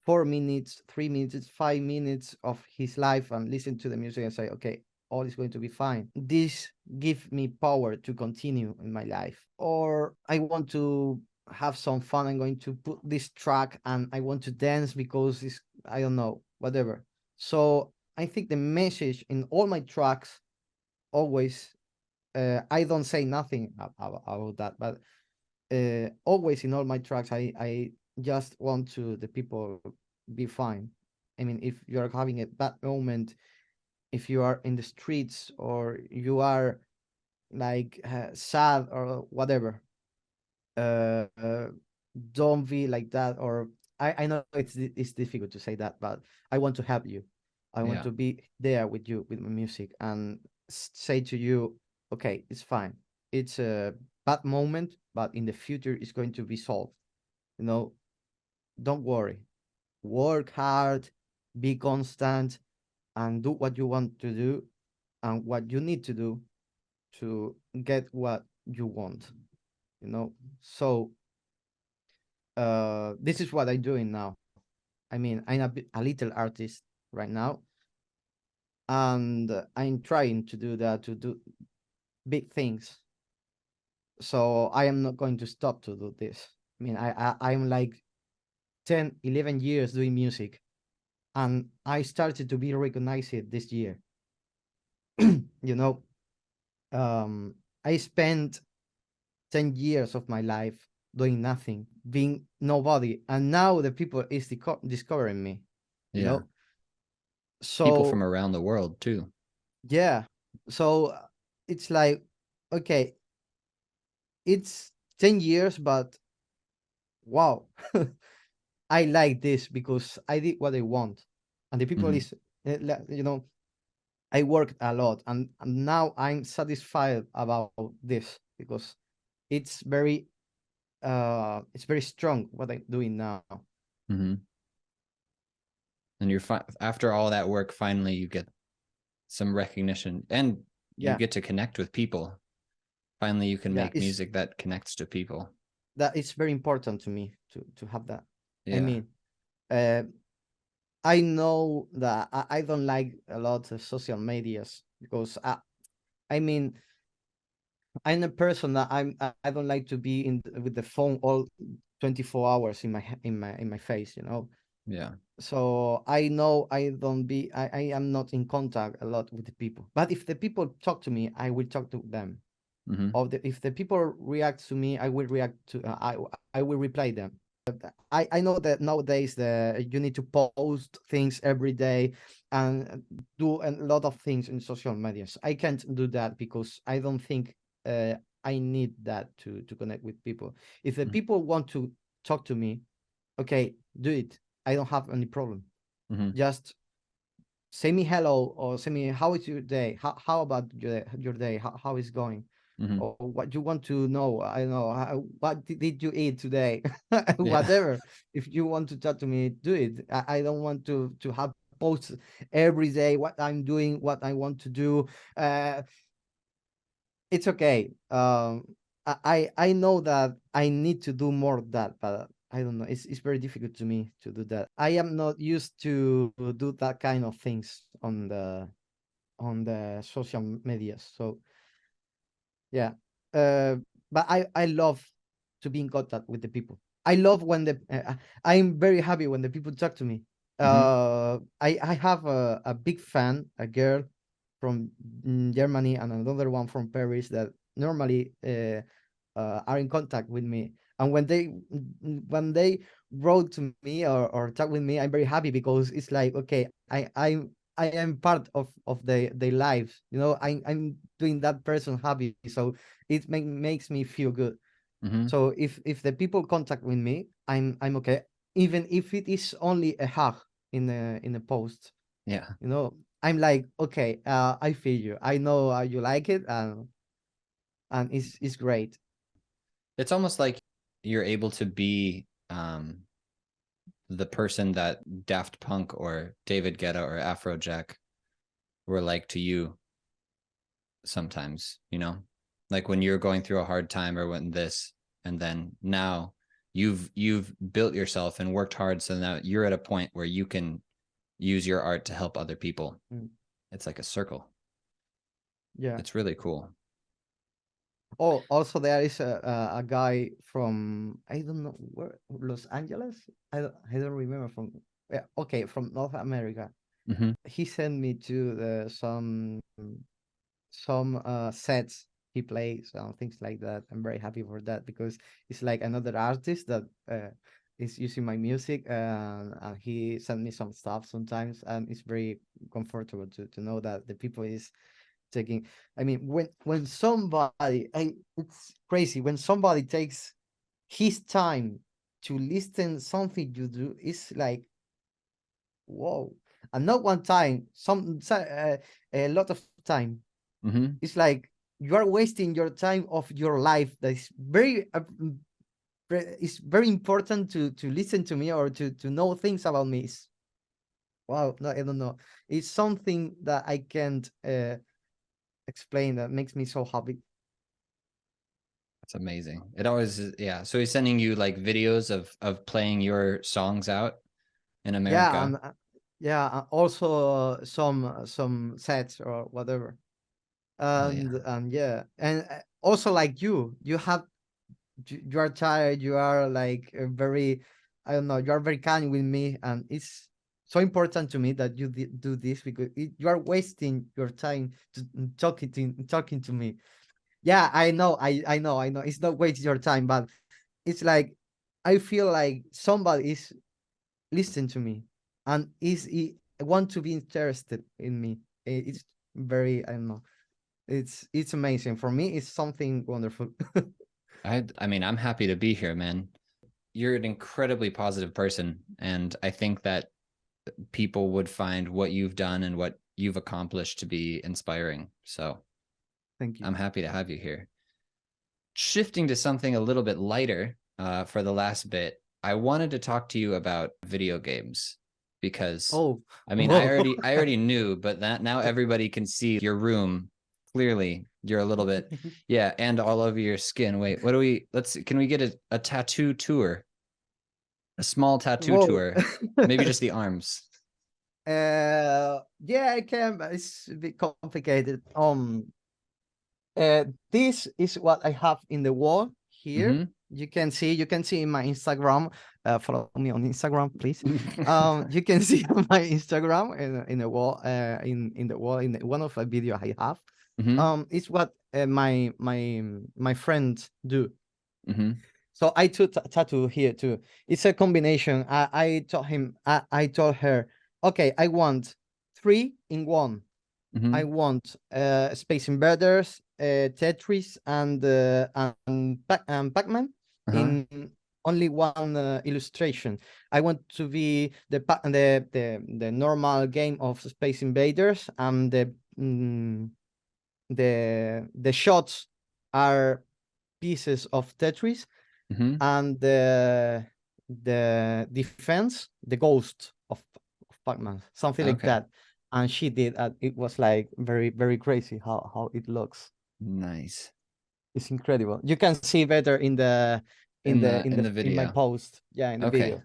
4 minutes, 3 minutes, 5 minutes of his life and listen to the music and say, okay, all is going to be fine. This gives me power to continue in my life. Or I want to have some fun. I'm going to put this track and I want to dance because it's, I don't know, whatever. So I think the message in all my tracks always, I don't say nothing about that, but always in all my tracks I just want to the people be fine. I mean, if you're having a bad moment, if you are in the streets or you are like sad or whatever, uh, uh don't be like that. Or I know it's difficult to say that, but I want to help you. I want Yeah. to be there with you with my music and say to you, okay, it's fine. It's a bad moment, but in the future it's going to be solved. You know, don't worry. Work hard, be constant, and do what you want to do and what you need to do to get what you want. You know, so this is what I'm doing now. I mean, I'm a little artist right now, and I'm trying to do that to do big things. So I am not going to stop to do this. I mean, I'm like 10, 11 years doing music, and I started to be recognized this year. You know, um, I spent 10 years of my life doing nothing, being nobody, and now the people is discovering me. You Yeah. know, People from so around the world too. yeah, so it's like, okay, it's 10 years, but wow, I like this because I did what I want, and the people Hmm. is, you know, I worked a lot, and now I'm satisfied about this because it's very strong what I'm doing now. Hmm. And after all that work, finally you get some recognition and you Yeah, get to connect with people. Finally, you can yeah, make music that connects to people. that it's very important to me to have that. I Yeah. mean, uh, I know that I don't like a lot of social medias because I mean, I'm a person that I don't like to be with the phone all 24 hours in my face, you know. Yeah. So I know I am not in contact a lot with the people. But if the people talk to me, I will talk to them. Hmm. If the people react to me, I will react to I will reply them. I know that nowadays you need to post things every day and do a lot of things in social medias. I can't do that because I don't think I need that to connect with people. If the people want to talk to me, okay, do it. I don't have any problem. Mm-hmm. Just say me hello or say me how is your day? How about your day? How is going? Mm-hmm. Or what you want to know? I don't know. What did you eat today? Yeah. Whatever. If you want to talk to me, do it. I don't want to have posts every day what I'm doing, what I want to do. It's okay. I know that I need to do more of that, but I don't know. It's very difficult to me to do that. I am not used to do that kind of things on the social media. So yeah, but I love to be in contact with the people. I love when I'm very happy when the people talk to me. Mm-hmm. I have a big fan, a girl from Germany and another one from Paris that normally are in contact with me. And when they wrote to me or talk with me, I'm very happy because it's like okay, I am part of their lives. You know, I'm doing that person happy, so it makes me feel good. Mm-hmm. So if the people contact with me, I'm okay, even if it is only a hug in a post. Yeah. You know, I'm like okay, I feel you. I know you like it, and it's great. It's almost like you're able to be the person that Daft Punk or David Guetta or Afrojack were like to you sometimes, you know? Like when you're going through a hard time or when this, and then now you've built yourself and worked hard so now you're at a point where you can use your art to help other people. Mm, It's like a circle. yeah. It's really cool. Oh, also there is a guy from I don't know where Los Angeles. I don't remember from. Yeah, okay, from North America. Mm-hmm. He sent me to some sets he plays and things like that. I'm very happy for that because it's like another artist that is using my music and he sent me some stuff sometimes and it's very comfortable to know that the people is taking. I mean, when somebody, it's crazy when somebody takes his time to listen something you do. It's like whoa, and not one time, a lot of time. Mm-hmm. It's like you are wasting your time of your life. That is very. It's very important to listen to me or to know things about me. Wow, no, I don't know. It's something that I can't explain that makes me so happy. That's amazing. It always is, yeah. So he's sending you like videos of playing your songs out in Yeah, America. and yeah, also some sets or whatever. Hell yeah. And yeah, and also like you have you are tired, you are like very, I don't know, you are very kind with me, and it's so important to me that you do this because you are wasting your time talking to me. Yeah, I know, I know. It's not wasting your time, but it's like I feel like somebody is listening to me and want to be interested in me. It's very, I don't know. It's amazing for me. It's something wonderful. I mean, I'm happy to be here, man. You're an incredibly positive person, and I think that people would find what you've done and what you've accomplished to be inspiring. So Thank you. I'm happy to have you here. Shifting to something a little bit lighter for the last bit, I wanted to talk to you about video games because Oh, I mean, whoa. I already knew, but that now everybody can see your room clearly. You're a little bit, yeah, and all over your skin. Wait, what do we? Can we get a tattoo tour? A small tattoo Whoa. tour, maybe just the arms. Yeah, I can, but it's a bit complicated. This is what I have in the wall here. Mm-hmm. You can see in my Instagram. Follow me on Instagram, please. You can see on my Instagram in the wall, in the wall in one of the video I have. Mm-hmm. It's what my friends do. Mm-hmm. So I took tattoo here too. It's a combination. I told him, I told her, okay, I want 3 in 1. I want Space Invaders, Tetris, and Pac-Man in only one illustration. I want to be the normal game of Space Invaders, and the shots are pieces of Tetris, and the defense, the ghost of Pac-Man, something like that. And she did, it was like very, very crazy how it looks. Nice. It's incredible. You can see better in the video. in my post. Yeah, in the Okay. video.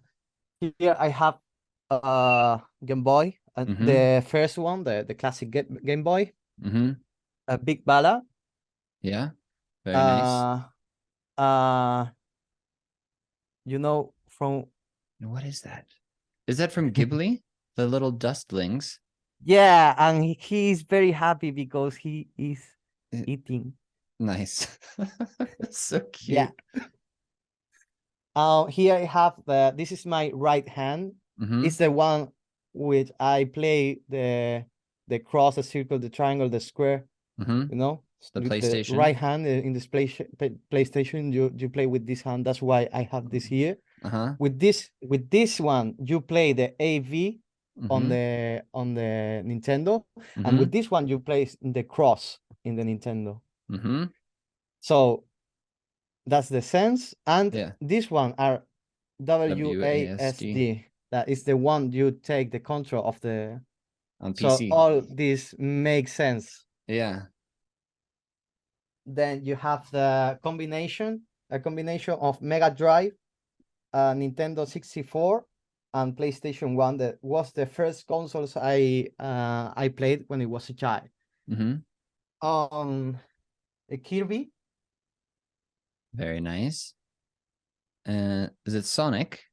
Here I have Game Boy, the first one, the classic Game Boy. A Big Bala. Yeah. Very nice. You know, from What is that? Is that from Ghibli? The little dustlings. Yeah, and he's very happy because he is eating. Nice. So Yeah. cute. Here I have this is my right hand. It's the one which I play the cross, the circle, the triangle, the square. You know, The with the PlayStation. right hand in this PlayStation, you play with this hand. That's why I have this here. With this one, you play the AV on the Nintendo, and with this one you play the cross in the Nintendo. So that's the sense, and this one are WASD. That is the one you take the control of the on so PC. all this makes sense. Yeah. Then you have a combination of Mega Drive, Nintendo 64, and PlayStation 1. That was the first consoles I played when I was a child. A Kirby. Very nice. Is it Sonic?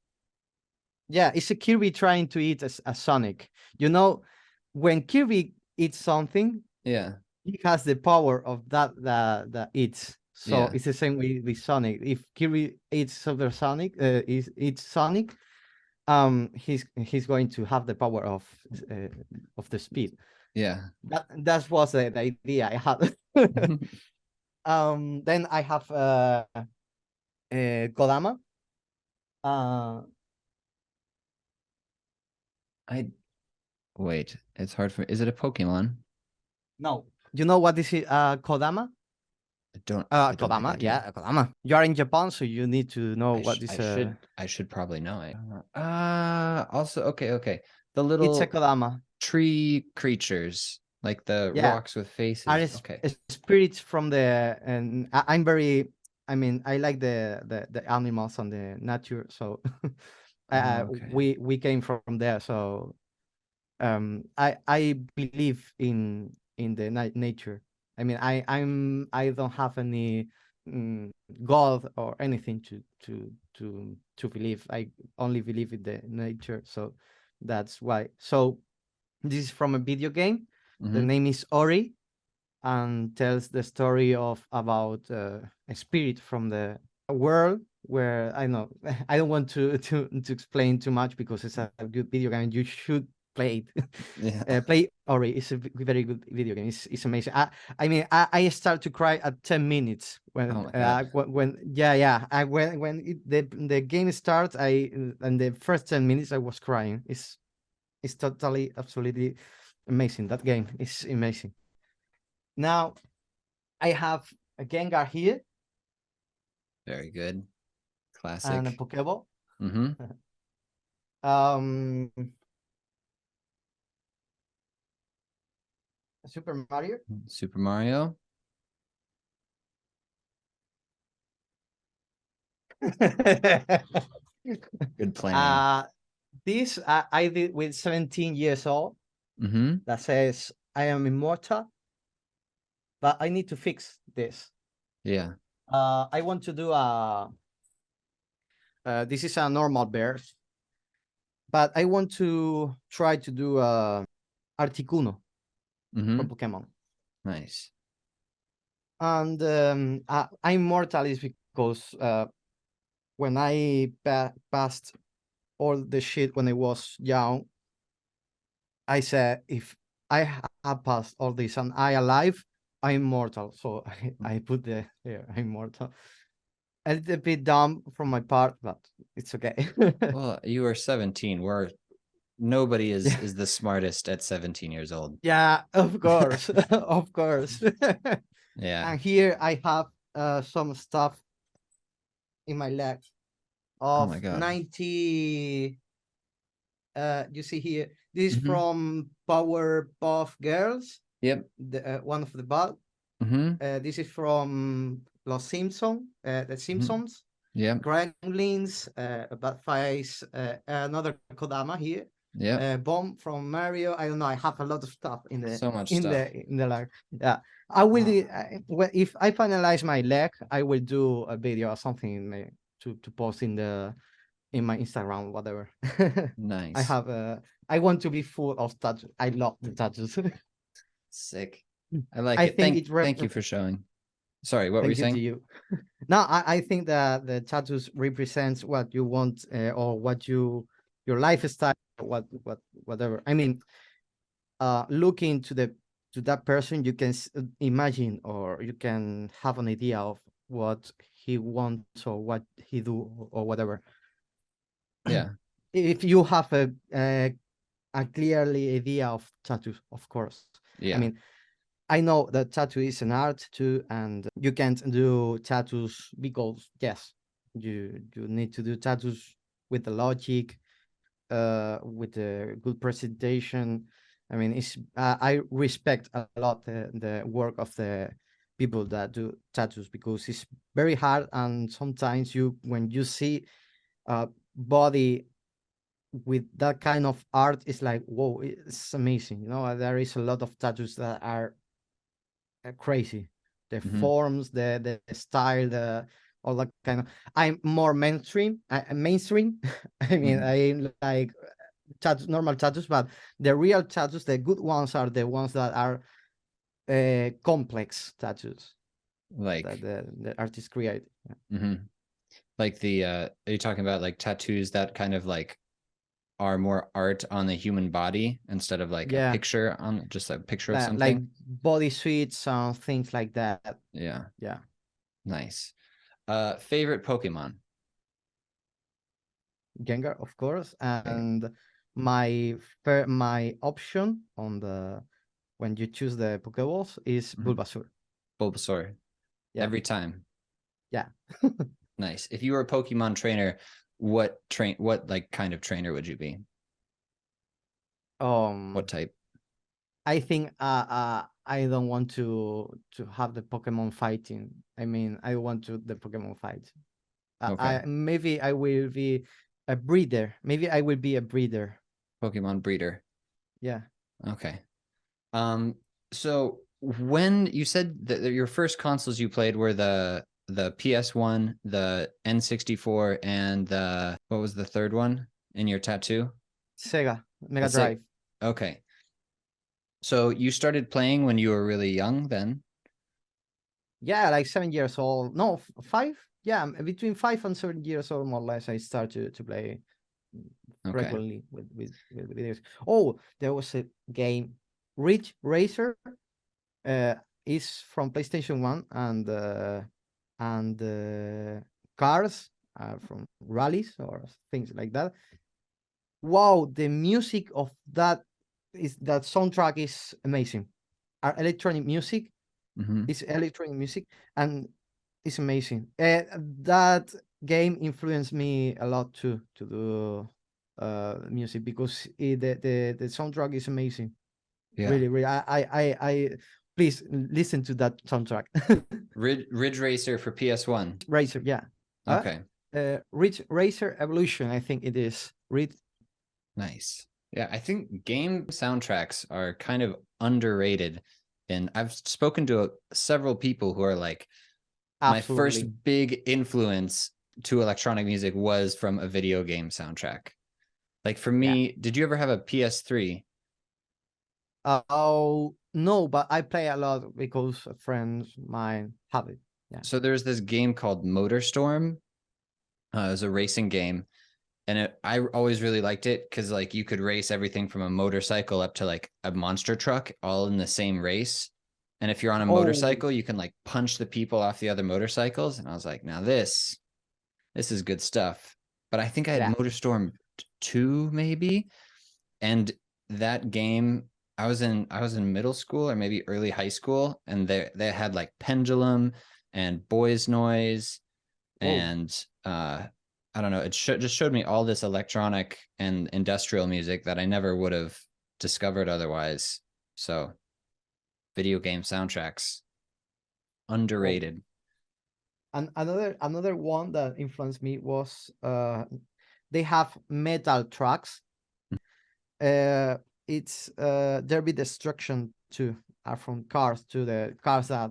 Yeah, it's a Kirby trying to eat a Sonic. You know, when Kirby eats something, yeah, he has the power of that eats. So it's the same with Sonic. If Kirby eats Super Sonic, eats Sonic, he's going to have the power of the speed. Yeah. That was the idea I had. Then I have Kodama. Wait, it's hard for me. Is it a Pokemon? No. You know what is Kodama? I don't Kodama, think I do. yeah, Kodama. You are in Japan, so you need to know what is I should probably know it. Also, okay. The it's a little Kodama. tree creatures, like the rocks with faces. Okay. Spirits from the, and I'm very, I mean, I like the animals and the nature, so we came from there. So I believe in the nature. I mean, I don't have any god or anything to believe. I only believe in the nature, so that's why. So this is from a video game. The name is Ori, and tells the story of about a spirit from the world where I know I don't want to explain too much because it's a good video game. You should play it. Yeah. Play Ori. It's a very good video game. It's amazing. I mean, I start to cry at 10 minutes when Oh my God. when the game starts. And the first 10 minutes I was crying. It's totally absolutely amazing. That game is amazing. Now I have a Gengar here. Very good. Classic. And a Pokeball. Super Mario. Super Mario. Good planning. This I did with 17 years old. That says I am immortal, but I need to fix this. Yeah. I want to do this is a normal bear, but I want to try to do Articuno from Pokemon. Nice. And I'm immortal is because when I passed all the shit when I was young, I said, if I have passed all this and I alive, I'm immortal. So I put the here, I'm immortal. A little bit dumb from my part, but it's okay. Well, you were 17. Nobody Yeah, is the smartest at 17 years old. yeah, of course, of course. Yeah. And here I have some stuff in my leg Oh of my God. 90. You see here, this is Hmm. from Powerpuff Girls, Yep. one of the band. Hmm. This is from The Hmm. Simpsons, Yep. Gremlins, Bad Face, another Kodama here, Yep. Bomb from Mario. I don't know. I have a lot of stuff in the So much stuff. leg. Yeah, I will. Wow. If I finalize my leg, I will do a video or something to post in my Instagram, whatever. I Nice. have I want to be full of tattoos. I love the tattoos. Sick. I like I it. think it Thank you for showing. Sorry, what were you thank you to saying? you. No, I think that the tattoos represents what you want, or what your lifestyle, whatever. I mean, looking to that person, you can imagine, or you can have an idea of what he wants or what he do or whatever. Yeah. If you have a clearly idea of tattoos, of course. I Yeah. mean, I know that tattoo is an art too, and you can't do tattoos because yes, you need to do tattoos with the logic, with the good presentation. I mean, it's I respect a lot the work of the people that do tattoos, because it's very hard, and sometimes when you see a body with that kind of art, it's like, whoa, it's amazing. There is a lot of tattoos that are crazy. The Hmm. forms, the style, the all that kind of. I'm more mainstream. Mainstream. I mean, Hmm. I like normal tattoos, but the real tattoos, the good ones, are the ones that are complex tattoos that Like, the artist create. hmm, like are you talking about like tattoos that kind of like are more art on the human body instead of like a Yeah, picture on just a picture of like something? body suits and things like that. Yeah. Yeah, Nice. Favorite Pokemon? Gengar, of course, Okay. and my option on the when you choose the Pokeballs is Mhm. Bulbasaur. Bulbasaur. Yeah, Every time. yeah. Nice. If you were a Pokemon trainer, what like kind of trainer would you be? What um, type? I think I don't want to have the Pokemon fighting. I mean, I want to the Pokemon fight. Okay. I maybe I will be a breeder. Maybe I will be a breeder. Pokemon breeder. Yeah. Okay. Um, so when you said that your first consoles you played were the PS1, the N64, and the what was the third one in your tattoo? Sega Mega That's it. Drive. Okay. So you started playing when you were really young then? Yeah, like 7 years old. No, five. Yeah, between 5 and 7 years old, more or less. I started to play Okay. frequently with videos. Oh, there was a game, Ridge Racer. Uh, is from PlayStation One, and cars from rallies or things like that. Wow, the music of that soundtrack is amazing. Our electronic music Mm-hmm. is electronic music, and it's amazing. That game influenced me a lot too to do music, because the soundtrack is amazing. Yeah. Really, really. I please listen to that soundtrack. Ridge Racer for PS1. Racer, yeah. Uh, Okay. Ridge Racer Evolution, I think it is. Read Nice. Yeah, I think game soundtracks are kind of underrated. And I've spoken to several people who are like, my first absolutely. big influence to electronic music was from a video game soundtrack. Like for Yeah. me, did you ever have a PS3? Oh no, but I play a lot because friends mine have it. Yeah. So there's this game called Motor Storm. It was a racing game, and I always really liked it because like you could race everything from a motorcycle up to like a monster truck all in the same race. And if you're on a Oh, motorcycle, you can like punch the people off the other motorcycles. And I was like, now this is good stuff. But I think I had yeah. MotorStorm 2 maybe, and that game I was in middle school or maybe early high school, and they had like Pendulum and Boys Noise Oh, and I don't know, just showed me all this electronic and industrial music that I never would have discovered otherwise. So video game soundtracks oh. underrated. And another one that influenced me was they have metal tracks. Uh, it's Derby Destruction too. Are from cars to the cars that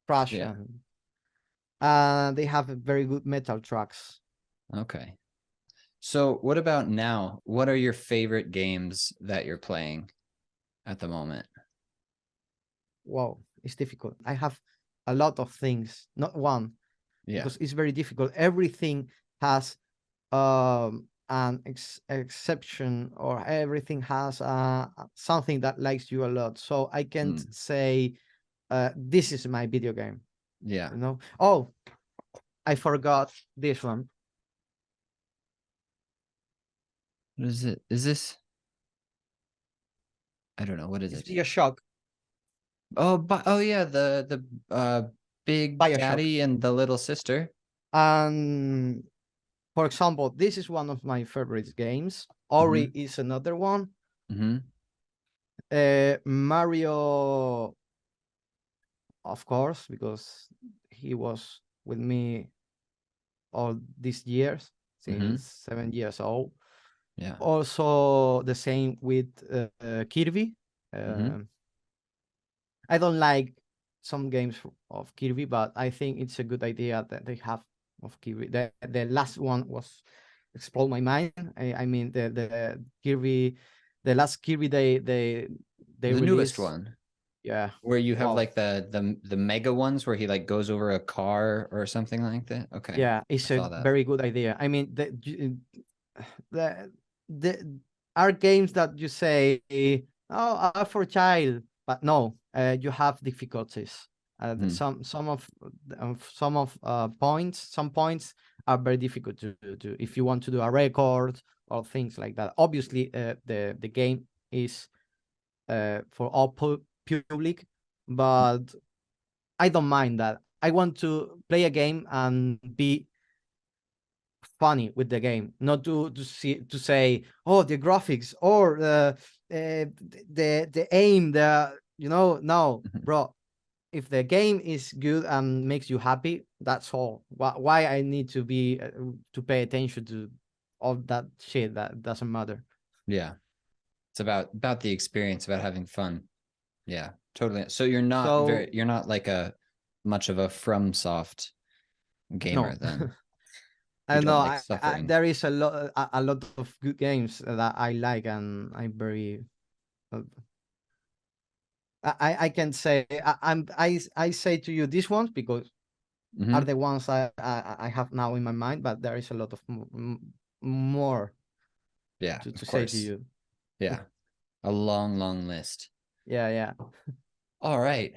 crash, Yeah. and they have very good metal tracks. Okay. So what about now? What are your favorite games that you're playing at the moment? Wow, it's difficult. I have a lot of things, not one, Yeah. because it's very difficult. Everything has an exception, or everything has something that likes you a lot. So I can't Mm. say this is my video game. Yeah. You know. Oh, I forgot this one. What is it? Is this? I don't know. What is It's it? Bioshock. Oh, but oh yeah, the Big Bioshock. Daddy and the little sister. And for example, this is one of my favorite games. Ori Mm-hmm. is another one. Mm-hmm. Mario, of course, because he was with me all these years, Mm-hmm. since 7 years old. Yeah. Also, the same with Kirby. Mm-hmm. Um I don't like some games of Kirby, but I think it's a good idea that they have of Kirby. The last one was explode my mind. I mean the Kirby, the last Kirby they The newest released. one Yeah. where you have Wow. like the mega ones where he like goes over a car or something like that. Okay. Yeah, I it's a saw that. very good idea. I mean, the are games that you say, oh, are for child, but no, you have difficulties. Hmm. Some points, some points are very difficult to do if you want to do a record or things like that. Obviously, the game is for all public, but I don't mind that. I want to play a game and be funny with the game, not to say, oh, the graphics or the aim, no, Hmm. bro. If the game is good and makes you happy, that's all. Why I need to be to pay attention to all that shit that doesn't matter. Yeah. It's about the experience, about having fun. Yeah, totally. So So you're not like a much of a FromSoft gamer no. then. You I know don't like suffering. there is a lot of good games that I like, and I'm very uh, I can say I say to you these ones because are Hmm. the ones I have now in my mind, but there is a lot of more Yeah, to of say to course. you. Yeah. A long, long list. Yeah, yeah, All right.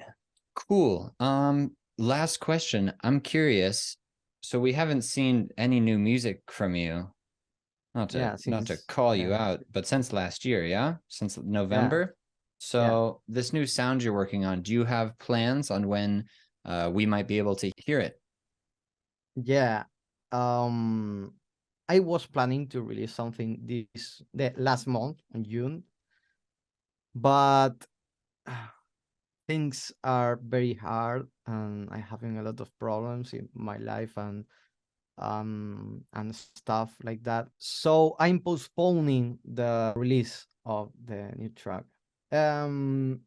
Cool. Last question. I'm curious. So we haven't seen any new music from you. Not to yeah. not to Since call you out, but since last year, yeah? Since yeah, November. yeah, So this new sound you're working on, do you have plans on when we might be able to hear it? yeah. Um, I was planning to release something the last month in June, but things are very hard, and I having a lot of problems in my life, and stuff like that. So I'm postponing the release of the new track. Um,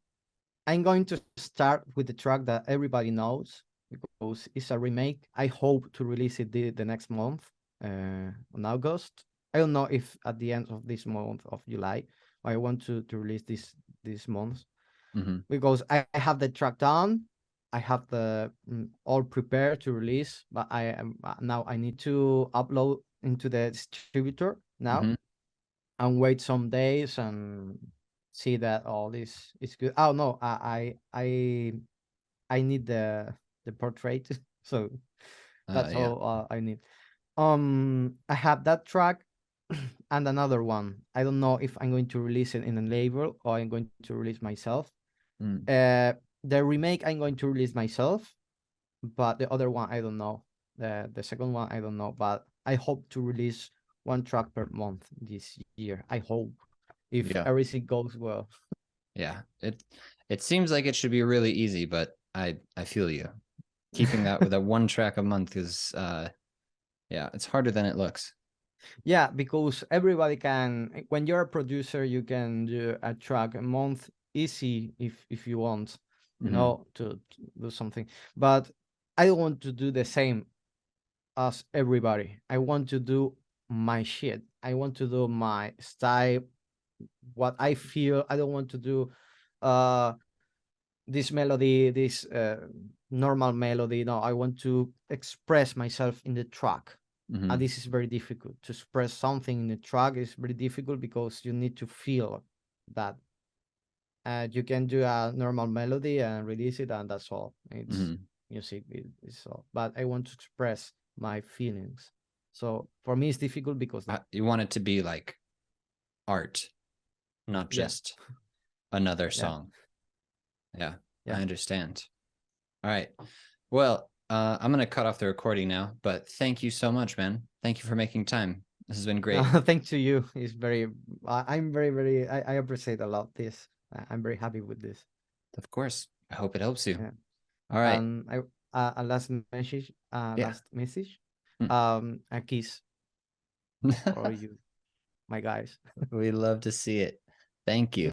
I'm going to start with the track that everybody knows because it's a remake. I hope to release it the next month, on August. I don't know if at the end of this month of July. I want to release this month Hmm. because I have the track done. I have the all prepared to release, but I am now I need to upload into the distributor now Hmm. and wait some days and see that all this is good. Oh no, I need the portrait, so that's Yeah. all I need. I have that track and another one. I don't know if I'm going to release it in a label or I'm going to release myself. Mm. The remake I'm going to release myself, but the other one I don't know. The second one I don't know, but I hope to release one track per month this year. I hope, if Yeah. everything goes well. Yeah. It seems like it should be really easy, but I feel you. Keeping that with a one track a month is yeah, it's harder than it looks. Yeah, because everybody can. When you're a producer, you can do a track a month easy if you want, Hmm. to do something. But I don't want to do the same as everybody. I want to do my shit. I want to do my style, what I feel. I don't want to do uh this melody, this normal melody. No, I want to express myself in the track. And Hmm. this is very difficult to express something in the track. Is very difficult because you need to feel that. You can do a normal melody and release it, and that's all. It's Hmm. music. It's all. But I want to express my feelings. So for me, it's difficult because that. You want it to be like art, not Yeah, just another yeah, song. Yeah, I yeah. understand. All right. Well, I'm gonna cut off the recording now, but thank you so much, man. Thank you for making time. This has been No, great. thanks to you. It's very. I'm very, very. I appreciate a lot this. I'm very happy with this. Of course. I hope it helps you. Yeah. All right. I a last message. Yeah. Last message. Mm. A kiss for you, my guys. We love to see it. Thank you.